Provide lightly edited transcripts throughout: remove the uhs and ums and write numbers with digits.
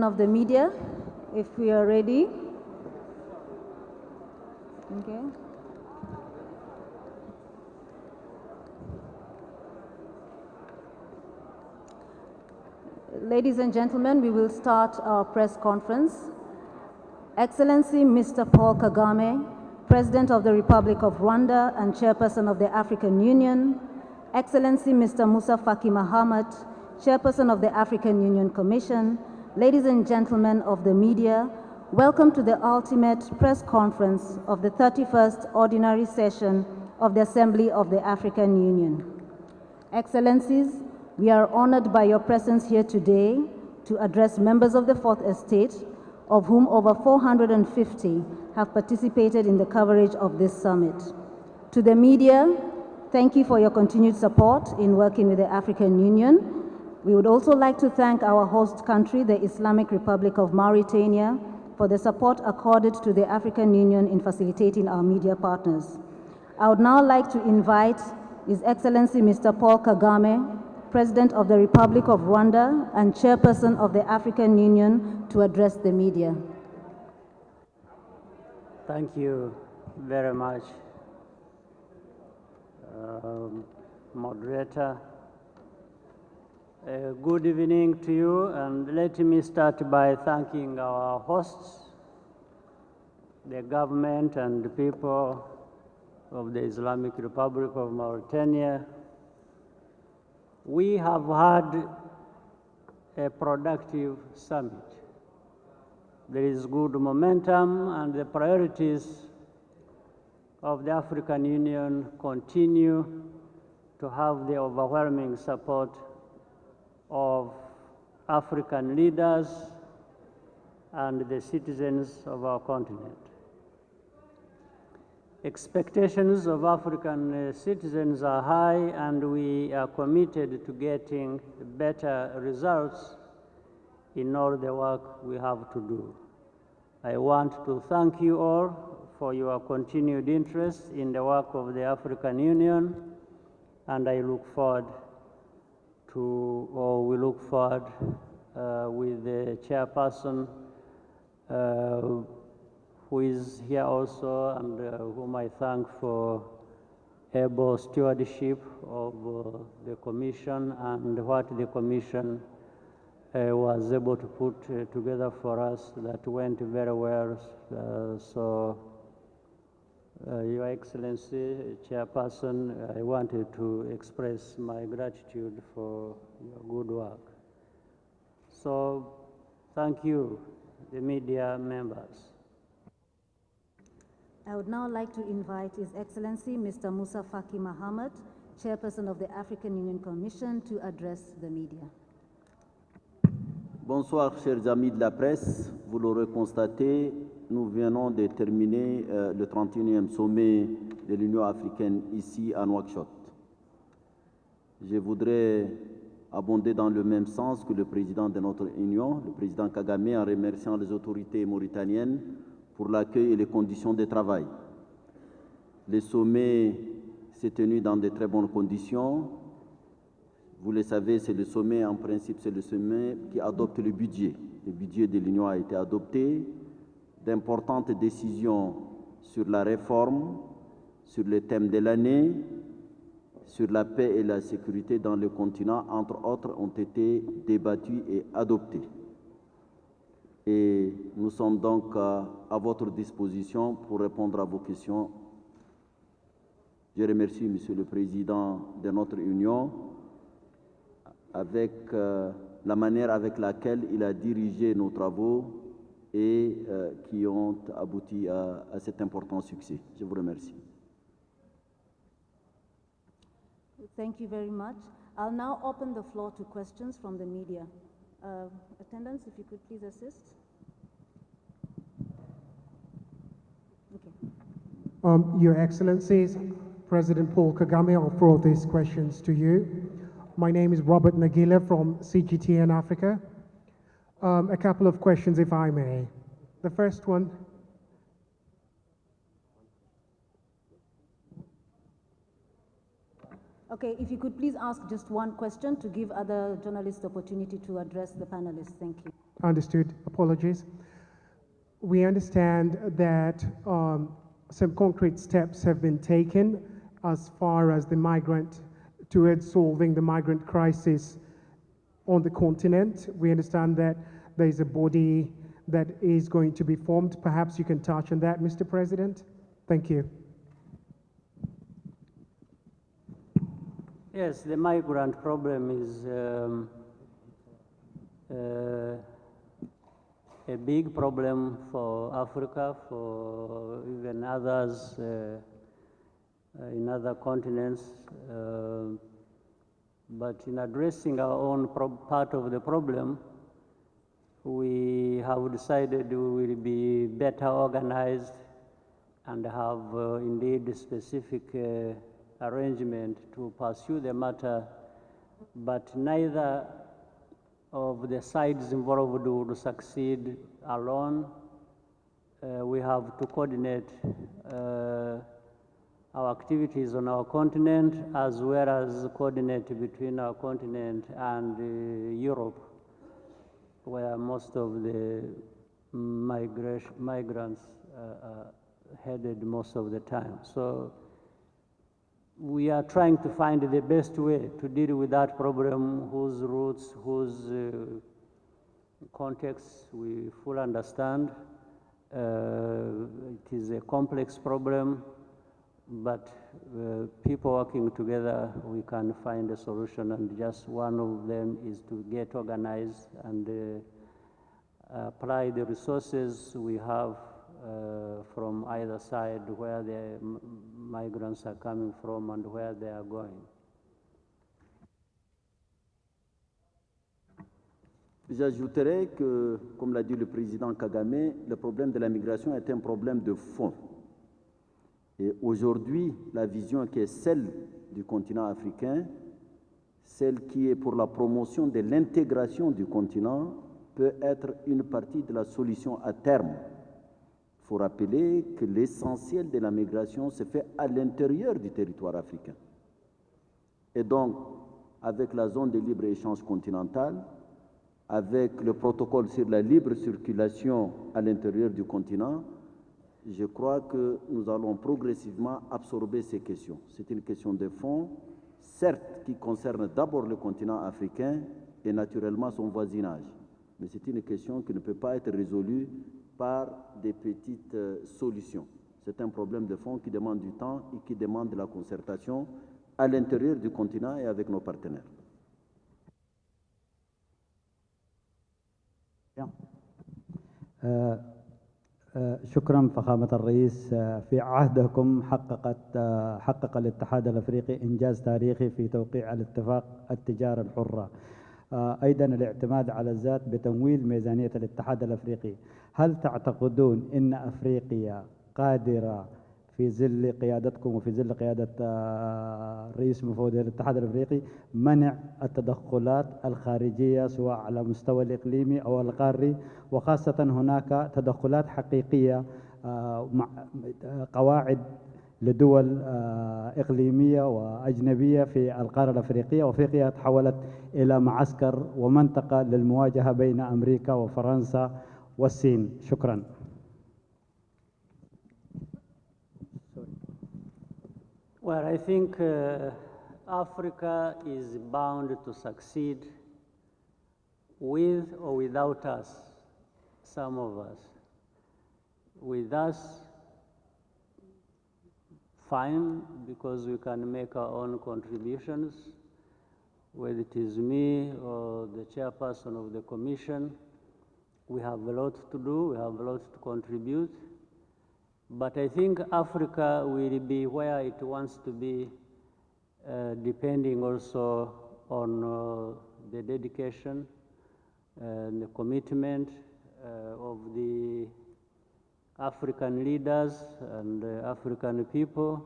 Chairperson of the media, if we are ready. Okay. Ladies and gentlemen, we will start our press conference. Excellency Mr. Paul Kagame, President of the Republic of Rwanda and Chairperson of the African Union, Excellency Mr. Musa Faki Mahamat, Chairperson of the African Union Commission, ladies and gentlemen of the media, welcome to the ultimate press conference of the 31st Ordinary Session of the Assembly of the African Union. Excellencies, we are honored by your presence here today to address members of the Fourth Estate, of whom over 450 have participated in the coverage of this summit. To the media, thank you for your continued support in working with the African Union. We would also like to thank our host country, the Islamic Republic of Mauritania, for the support accorded to the African Union in facilitating our media partners. I would now like to invite His Excellency Mr. Paul Kagame, President of the Republic of Rwanda and Chairperson of the African Union, to address the media. Thank you very much, moderator. Good evening to you, and let me start by thanking our hosts, the government and the people of the Islamic Republic of Mauritania. We have had a productive summit. There is good momentum, and the priorities of the African Union continue to have the overwhelming support of African leaders and the citizens of our continent. Expectations of African citizens are high, and we are committed to getting better results in all the work we have to do. I want to thank you all for your continued interest in the work of the African Union, and I look forward to, or we look forward with the chairperson who is here also, and whom I thank for able stewardship of the Commission and what the Commission was able to put together for us that went very well. Your Excellency, Chairperson, I wanted to express my gratitude for your good work. So, thank you, the media members. I would now like to invite His Excellency Mr. Musa Faki Mahamat, Chairperson of the African Union Commission, to address the media. Bonsoir, chers amis de la presse. Vous l'aurez constaté, nous venons de terminer le 31e sommet de l'Union africaine ici à Nouakchott. Je voudrais abonder dans le même sens que le président de notre Union, le président Kagame, en remerciant les autorités mauritaniennes pour l'accueil et les conditions de travail. Le sommet s'est tenu dans de très bonnes conditions. Vous le savez, c'est le sommet, en principe, c'est le sommet qui adopte le budget. Le budget de l'Union a été adopté. D'importantes décisions sur la réforme, sur le thème de l'année, sur la paix et la sécurité dans le continent, entre autres, ont été débattues et adoptées. Et nous sommes donc à votre disposition pour répondre à vos questions. Je remercie Monsieur le Président de notre Union avec la manière avec laquelle il a dirigé nos travaux et qui ont abouti à cet important succès. Je vous remercie. Thank you very much. I'll now open the floor to questions from the media. Attendants, if you could please assist. Okay. Your Excellencies, President Paul Kagame, I'll throw these questions to you. My name is Robert Nagila from CGTN Africa. A couple of questions, if I may. The first one. Okay, if you could please ask just one question to give other journalists the opportunity to address the panelists. Thank you. Understood. Apologies. We understand that some concrete steps have been taken as far as towards solving the migrant crisis on the continent. We understand that there is a body that is going to be formed. Perhaps you can touch on that, Mr. President. Thank you. Yes, the migrant problem is a big problem for Africa, for even others in other continents. But in addressing our own part of the problem, we have decided we will be better organized and have indeed specific arrangement to pursue the matter, but neither of the sides involved would succeed alone. We have to coordinate our activities on our continent as well as coordinate between our continent and Europe, where most of the migrants are headed most of the time. So we are trying to find the best way to deal with that problem, whose roots, whose context we fully understand. It is a complex problem, but people working together, we can find a solution, and just one of them is to get organized and apply the resources we have from either side, where the migrants are coming from and where they are going. J'ajouterais que, comme l'a dit le président Kagame, le problème de la migration est un problème de fond. Et aujourd'hui, la vision qui est celle du continent africain, celle qui est pour la promotion de l'intégration du continent, peut être une partie de la solution à terme. Il faut rappeler que l'essentiel de la migration se fait à l'intérieur du territoire africain. Et donc, avec la zone de libre-échange continentale, avec le protocole sur la libre circulation à l'intérieur du continent, je crois que nous allons progressivement absorber ces questions. C'est une question de fond, certes qui concerne d'abord le continent africain et naturellement son voisinage. Mais c'est une question qui ne peut pas être résolue par des petites solutions. C'est un problème de fond qui demande du temps et qui demande de la concertation à l'intérieur du continent et avec nos partenaires. شكرا فخامة الرئيس. في عهدكم حقق الاتحاد الأفريقي إنجاز تاريخي في توقيع الاتفاق التجارة الحرة، أيضا الاعتماد على الذات بتمويل ميزانية الاتحاد الأفريقي. هل تعتقدون أن أفريقيا قادرة في ظل قيادتكم وفي ظل قيادة رئيس مفوضية الاتحاد الأفريقي منع التدخلات الخارجية سواء على مستوى الإقليمي أو القاري، وخاصة هناك تدخلات حقيقية مع قواعد لدول إقليمية وأجنبية في القارة الأفريقية، وأفريقيا تحولت إلى معسكر ومنطقة للمواجهة بين أمريكا وفرنسا والصين. شكرا. Well, I think Africa is bound to succeed with or without us, some of us. With us, fine, because we can make our own contributions, whether it is me or the chairperson of the commission. We have a lot to do, we have a lot to contribute. But I think Africa will be where it wants to be, depending also on the dedication and the commitment of the African leaders and African people.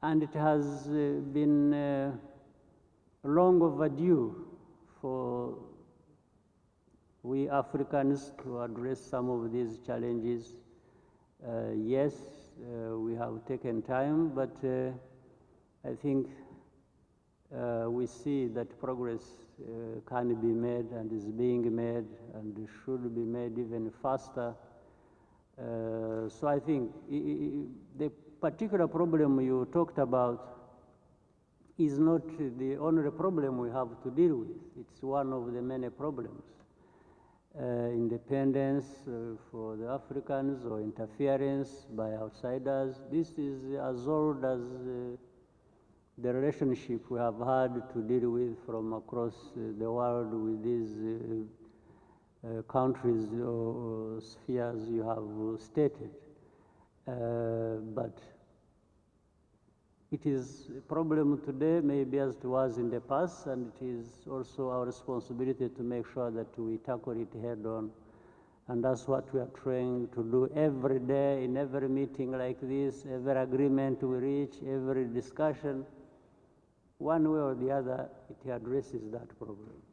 And it has been long overdue for we Africans to address some of these challenges. Yes, we have taken time, but I think we see that progress can be made and is being made and should be made even faster. So I think the particular problem you talked about is not the only problem we have to deal with. It's one of the many problems. Independence for the Africans or interference by outsiders. This is as old as the relationship we have had to deal with from across the world with these countries or spheres you have stated. But it is a problem today, maybe as it was in the past, and it is also our responsibility to make sure that we tackle it head on. And that's what we are trying to do every day, in every meeting like this, every agreement we reach, every discussion. One way or the other, it addresses that problem.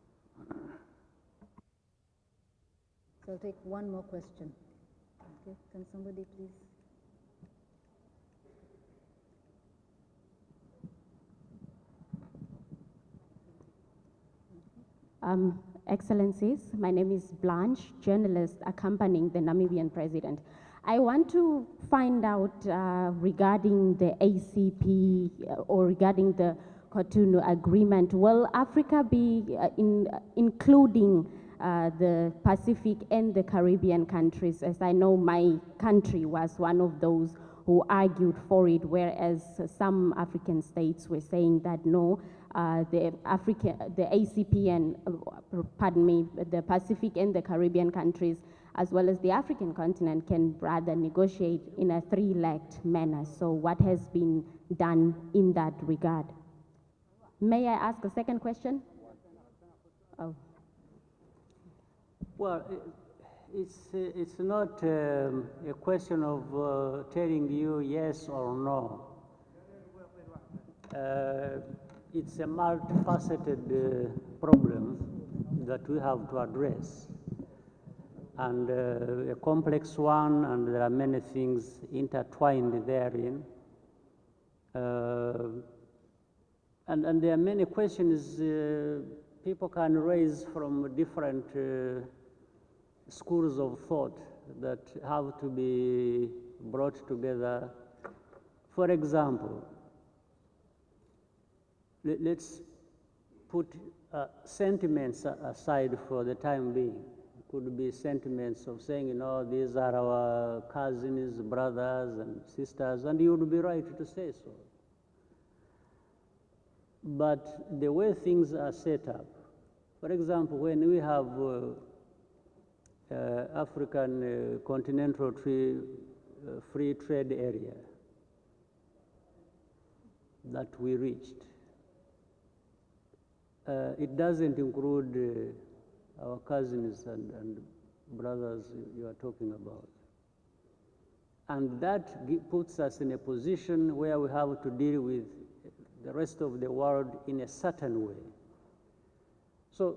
So I'll take one more question. Okay, can somebody please? Excellencies, my name is Blanche, journalist accompanying the Namibian president. I want to find out regarding the ACP or regarding the Cotonou agreement. Will Africa be including the Pacific and the Caribbean countries? As I know, my country was one of those who argued for it, whereas some African states were saying that no, the ACP and, pardon me, the Pacific and the Caribbean countries, as well as the African continent, can rather negotiate in a three-legged manner. So what has been done in that regard? May I ask a second question? Oh. Well, it's not a question of telling you yes or no. It's a multifaceted problem that we have to address, and a complex one, and there are many things intertwined therein. And there are many questions people can raise from different schools of thought that have to be brought together. For example, let's put sentiments aside for the time being. It could be sentiments of saying, you know, these are our cousins, brothers, and sisters, and you would be right to say so. But the way things are set up, for example, when we have African continental free trade area that we reached, it doesn't include our cousins and brothers you are talking about. And that puts us in a position where we have to deal with the rest of the world in a certain way. So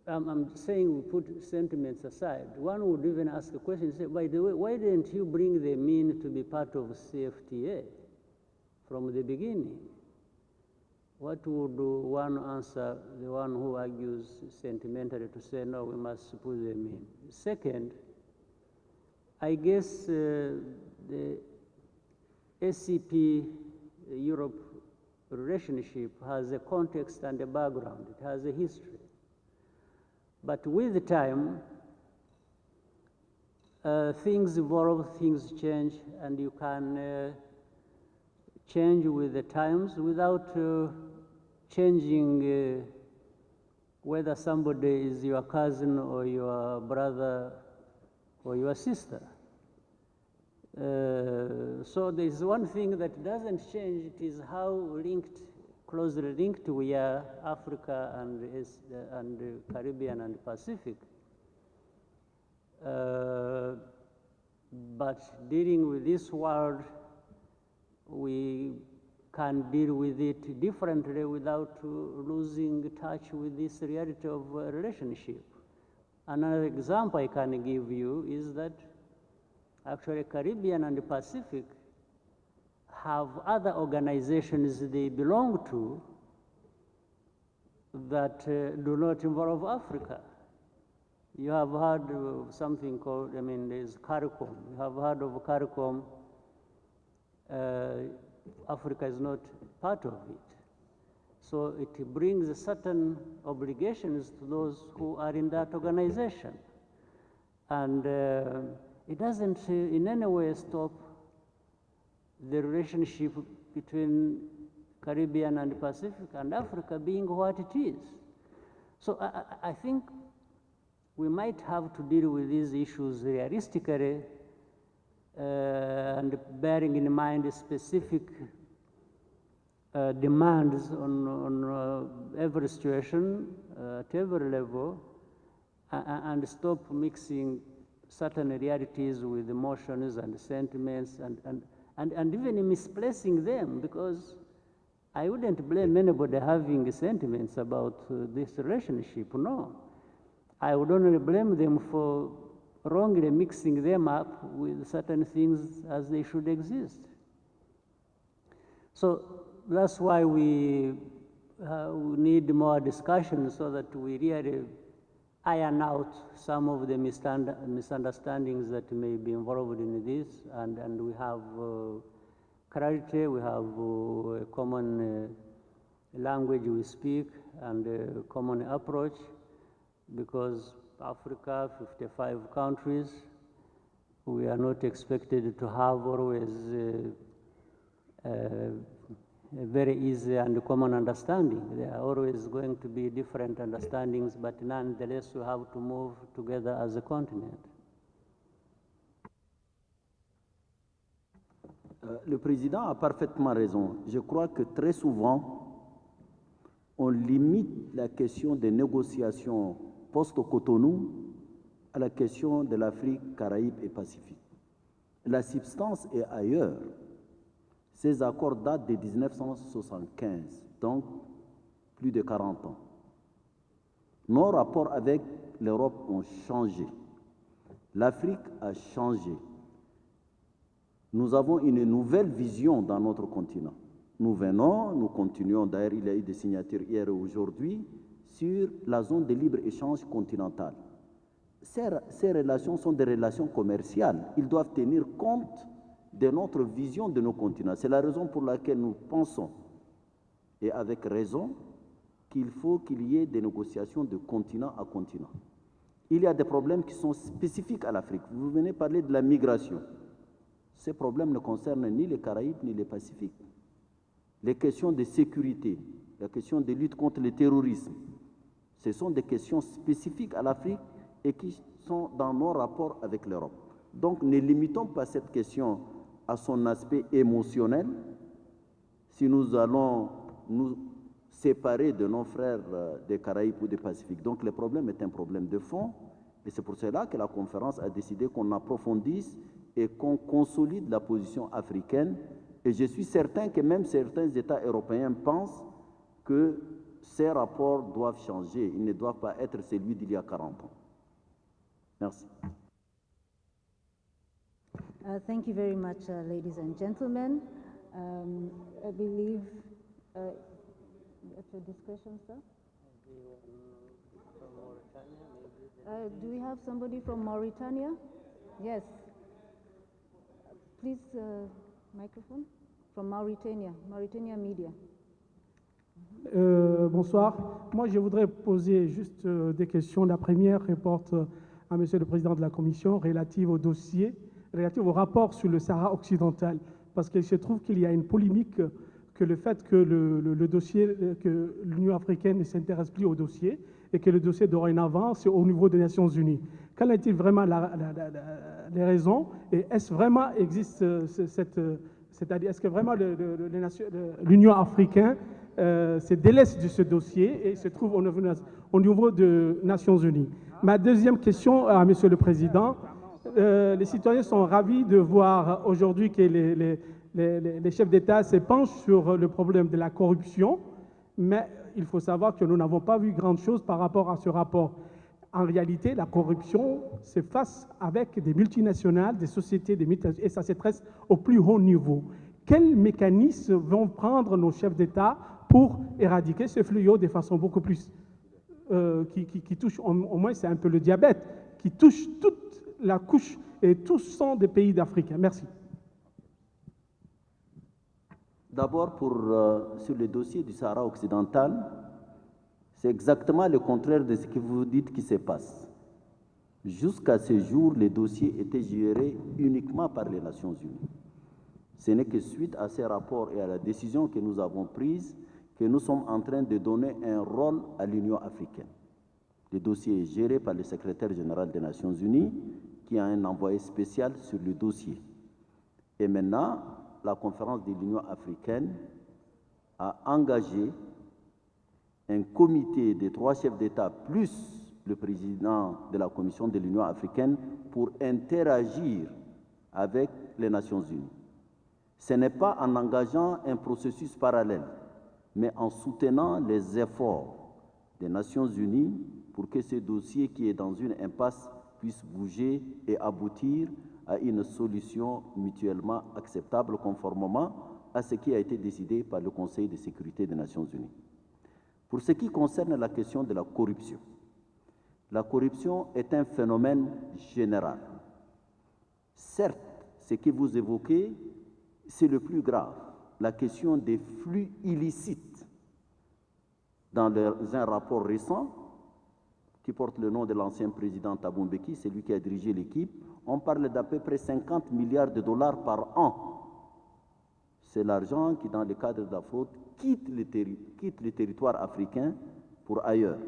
I'm saying we put sentiments aside. One would even ask a question, say, by the way, why didn't you bring them in to be part of CFTA from the beginning? What would one answer the one who argues sentimentally to say, no, we must put them in? Second, I guess the ACP Europe relationship has a context and a background. It has a history. But with time, things evolve, things change, and you can change with the times without changing whether somebody is your cousin or your brother or your sister. So there's one thing that doesn't change. It is how linked, closely linked we are, Africa and Caribbean and Pacific. But dealing with this world, we can deal with it differently without losing touch with this reality of relationship. Another example I can give you is that actually Caribbean and the Pacific have other organizations they belong to that do not involve Africa. You have heard of something called, there's CARICOM. You have heard of CARICOM. Africa is not part of it. So it brings certain obligations to those who are in that organization. And it doesn't in any way stop the relationship between Caribbean and Pacific and Africa being what it is. So I think we might have to deal with these issues realistically and bearing in mind the specific demands on every situation at every level, and stop mixing certain realities with emotions and sentiments and even misplacing them, because I wouldn't blame anybody having sentiments about this relationship, no. I would only blame them for wrongly mixing them up with certain things as they should exist. So that's why we need more discussion so that we really iron out some of the misunderstandings that may be involved in this, and we have clarity, we have a common language we speak and a common approach, because Africa, 55 countries, we are not expected to have always a very easy and common understanding. There are always going to be different understandings, but nonetheless we have to move together as a continent. Le président a parfaitement raison. Je crois que très souvent, on limite la question des négociations post-Cotonou à la question de l'Afrique, Caraïbes et Pacifique. La substance est ailleurs. Ces accords datent de 1975, donc plus de 40 ans. Nos rapports avec l'Europe ont changé. L'Afrique a changé. Nous avons une nouvelle vision dans notre continent. Nous venons, nous continuons, d'ailleurs il y a eu des signatures hier et aujourd'hui, sur la zone de libre-échange continentale. Ces relations sont des relations commerciales. Ils doivent tenir compte de notre vision de nos continents. C'est la raison pour laquelle nous pensons, et avec raison, qu'il faut qu'il y ait des négociations de continent à continent. Il y a des problèmes qui sont spécifiques à l'Afrique. Vous venez parler de la migration. Ces problèmes ne concernent ni les Caraïbes ni les Pacifiques. Les questions de sécurité, la question de lutte contre le terrorisme, ce sont des questions spécifiques à l'Afrique et qui sont dans nos rapports avec l'Europe. Donc ne limitons pas cette question à son aspect émotionnel. Si nous allons nous séparer de nos frères des Caraïbes ou des Pacifiques. Donc le problème est un problème de fond, et c'est pour cela que la conférence a décidé qu'on approfondisse et qu'on consolide la position africaine. Et je suis certain que même certains États européens pensent que ces rapports doivent changer. Ils ne doivent pas être celui d'il y a 40 ans. Merci. Thank you very much, ladies and gentlemen. I believe at your discretion, sir. Do we have somebody from Mauritania? Yes. Please, microphone. From Mauritania, Mauritania Media. Bonsoir. Moi, je voudrais poser juste des questions. La première reporte à Monsieur le Président de la Commission relative au dossier, relative au rapport sur le Sahara occidental, parce qu'il se trouve qu'il y a une polémique que le fait que le dossier, que l'Union africaine ne s'intéresse plus au dossier et que le dossier dorénavant, c'est au niveau des Nations Unies. Quelles sont vraiment les raisons, et est-ce vraiment existe c'est-à-dire est-ce que vraiment l'Union africaine se délaisse de ce dossier et se trouve au niveau des Nations Unies? Ma deuxième question à Monsieur le Président, les citoyens sont ravis de voir aujourd'hui que les chefs d'État se penchent sur le problème de la corruption, mais il faut savoir que nous n'avons pas vu grand-chose par rapport à ce rapport. En réalité, la corruption se face avec des multinationales, des sociétés, et ça se traite au plus haut niveau. Quels mécanismes vont prendre nos chefs d'État pour éradiquer ce fléau de façon beaucoup plus qui touche, au moins c'est un peu le diabète, qui touche toute la couche et tous sont des pays d'Afrique. Merci. D'abord, sur le dossier du Sahara occidental, c'est exactement le contraire de ce que vous dites qui se passe. Jusqu'à ce jour, le dossier était géré uniquement par les Nations Unies. Ce n'est que suite à ces rapports et à la décision que nous avons prise que nous sommes en train de donner un rôle à l'Union africaine. Le dossier est géré par le secrétaire général des Nations Unies qui a un envoyé spécial sur le dossier. Et maintenant, la conférence de l'Union africaine a engagé un comité de 3 chefs d'État plus le président de la Commission de l'Union africaine pour interagir avec les Nations Unies. Ce n'est pas en engageant un processus parallèle, mais en soutenant les efforts des Nations Unies pour que ce dossier qui est dans une impasse puisse bouger et aboutir à une solution mutuellement acceptable conformément à ce qui a été décidé par le Conseil de sécurité des Nations Unies. Pour ce qui concerne la question de la corruption est un phénomène général. Certes, ce que vous évoquez, c'est le plus grave, la question des flux illicites. Dans un rapport récent, qui porte le nom de l'ancien président Thabo Mbeki, c'est lui qui a dirigé l'équipe, on parle d'à peu près 50 milliards de dollars par an. C'est l'argent qui, dans le cadre de la fraude, quitte le territoire africain pour ailleurs.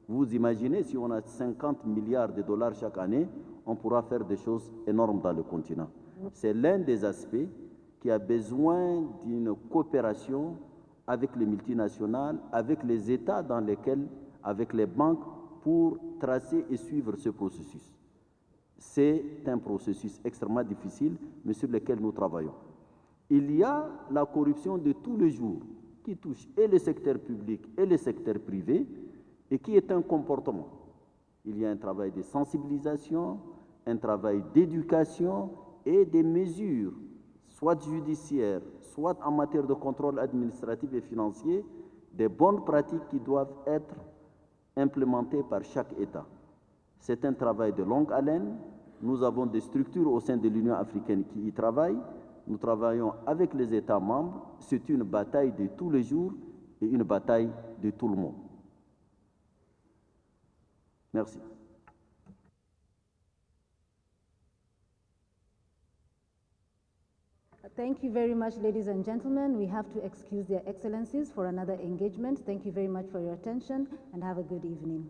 Vous imaginez, si on a 50 milliards de dollars chaque année, on pourra faire des choses énormes dans le continent. C'est l'un des aspects qui a besoin d'une coopération avec les multinationales, avec les États dans lesquels, avec les banques, pour tracer et suivre ce processus. C'est un processus extrêmement difficile, mais sur lequel nous travaillons. Il y a la corruption de tous les jours qui touche et le secteur public et le secteur privé et qui est un comportement. Il y a un travail de sensibilisation, un travail d'éducation et des mesures, soit judiciaires, soit en matière de contrôle administratif et financier, des bonnes pratiques qui doivent être implémentées par chaque État. C'est un travail de longue haleine. Nous avons des structures au sein de l'Union africaine qui y travaillent. Nous travaillons avec les États membres. C'est une bataille de tous les jours et une bataille de tout le monde. Merci. Thank you very much, ladies and gentlemen. We have to excuse their excellencies for another engagement. Thank you very much for your attention and have a good evening.